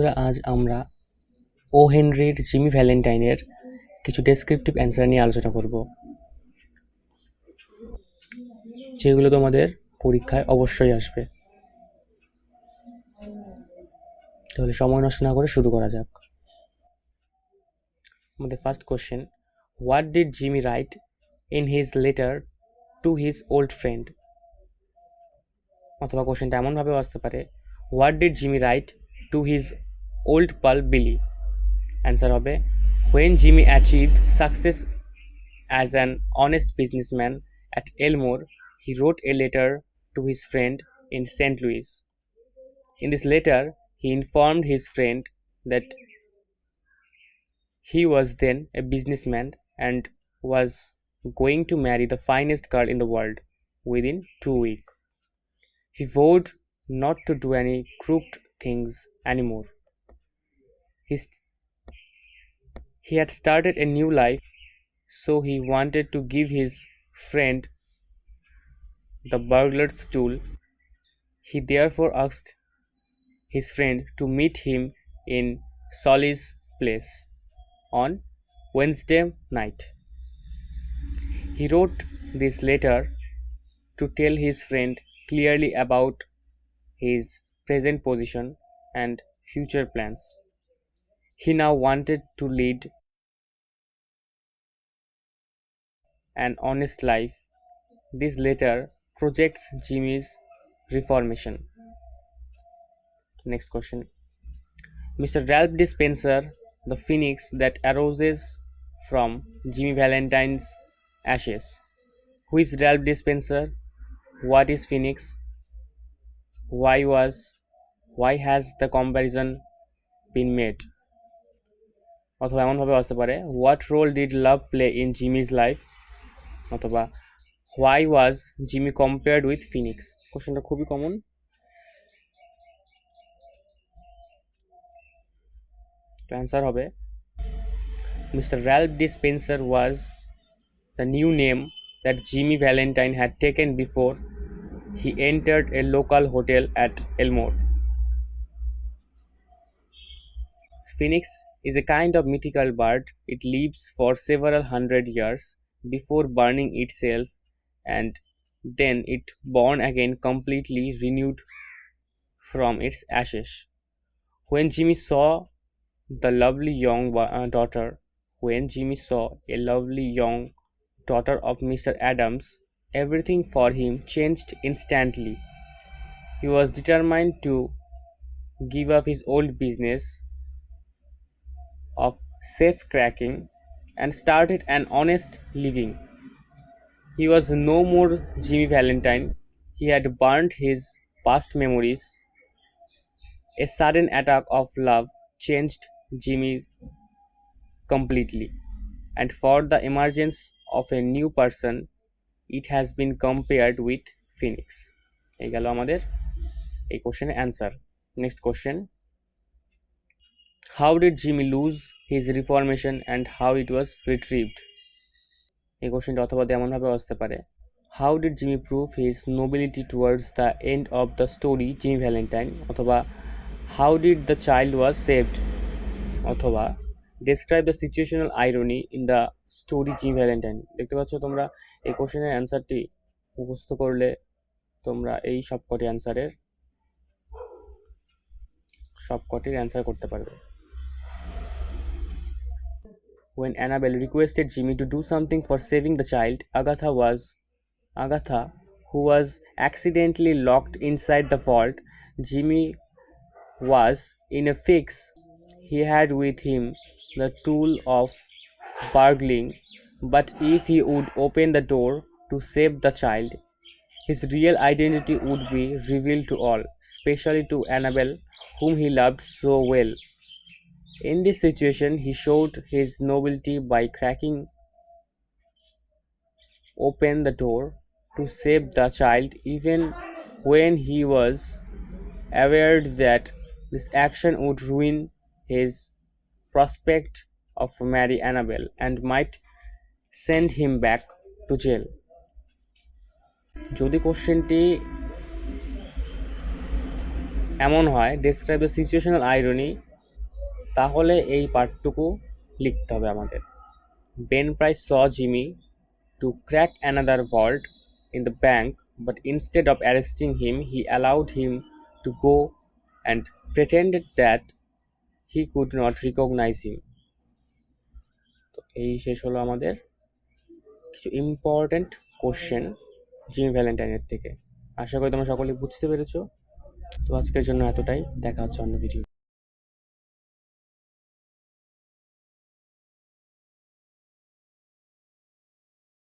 বন্ধুরা, আজ আমরা ও হেনরির জিমি ভ্যালেন্টাইনের কিছু ডেসক্রিপটিভ অ্যান্সার নিয়ে আলোচনা করব, যেগুলো তোমাদের পরীক্ষায় অবশ্যই আসবে। তাহলে সময় নষ্ট না করে শুরু করা যাক। আমাদের first question, what did Jimmy write in his letter to his old friend? অথবা কোশ্চেনটা এমনভাবেও আসতে পারে, what did Jimmy write to his old pal Billy? Answer হবে, when Jimmy achieved success as an honest businessman at Elmore, he wrote a letter to his friend in St. Louis. In this letter, he informed his friend that he was then a businessman and was going to marry the finest girl in the world within 2 weeks. He vowed not to do any crooked things anymore. He had started a new life, so he wanted to give his friend the burglar's tool. He therefore asked his friend to meet him in Solly's place on Wednesday night. He wrote this letter to tell his friend clearly about his present position and future plans. He now wanted to lead an honest life. This letter projects Jimmy's reformation. Next question. Mr. Ralph D. Spencer, the phoenix that arises from Jimmy Valentine's ashes. Who is Ralph D. Spencer? What is phoenix? Why has the comparison been made? অথবা এমনভাবে আসতে পারে, what role did love play in Jimmy's life? অথবা why was Jimmy compared with Phoenix? কোশ্চেনটা খুবই common. তো answer হবে, Mr. Ralph D. Spencer was the new name that Jimmy Valentine had taken before he entered a local hotel at Elmore. Phoenix is a kind of mythical bird. It lives for several hundred years before burning itself, and then it born again completely renewed from its ashes. When Jimmy saw a lovely young daughter of Mr. Adams, everything for him changed instantly. He was determined to give up his old business of safe cracking and started an honest living. He was no more Jimmy Valentine. He had burnt his past memories. A sudden attack of love changed Jimmy completely, and for the emergence of a new person, it has been compared with Phoenix. এই গেল আমাদের এই কোশ্চেনের answer. Next question, how did Jimmy lose his reformation and how it was retrieved? এই কোশ্চেনটা অথবা এমনভাবে আসতে পারে, how did Jimmy prove his nobility towards the end of the story Jimmy Valentine? অথবা how did the child was saved? অথবা describe the situational irony in the story Jimmy Valentine. দেখতে পাচ্ছ তোমরা এই কোশ্চেনের অ্যান্সারটি মুখস্থ করলে তোমরা এই সবকটির অ্যান্সার করতে পারবে। When Annabelle requested Jimmy to do something for saving the child, Agatha, who was accidentally locked inside the vault, Jimmy was in a fix. He had with him the tool of burgling, but if he would open the door to save the child, his real identity would be revealed to all, especially to Annabelle, whom he loved so well. In this situation, he showed his nobility by cracking open the door to save the child, even when he was aware that this action would ruin his prospect of marry Annabelle and might send him back to jail. যদি কোশ্চেনটি এমন হয়, describe the situational irony তাহলে এই পার্টটুকু লিখতে হবে আমাদের। Ben price saw Jimmy to crack another vault in the bank, but instead of arresting him, he allowed him to go and pretended that he could not recognize him. তো এই শেষ হলো আমাদের কিছু ইম্পর্ট্যান্ট কোশ্চেন জিমি ভ্যালেন্টাইনের থেকে। আশা করি তোমরা সকলেই বুঝতে পেরেছো। তো আজকের জন্য এতটাই, দেখা হচ্ছে অন্য ভিডিও।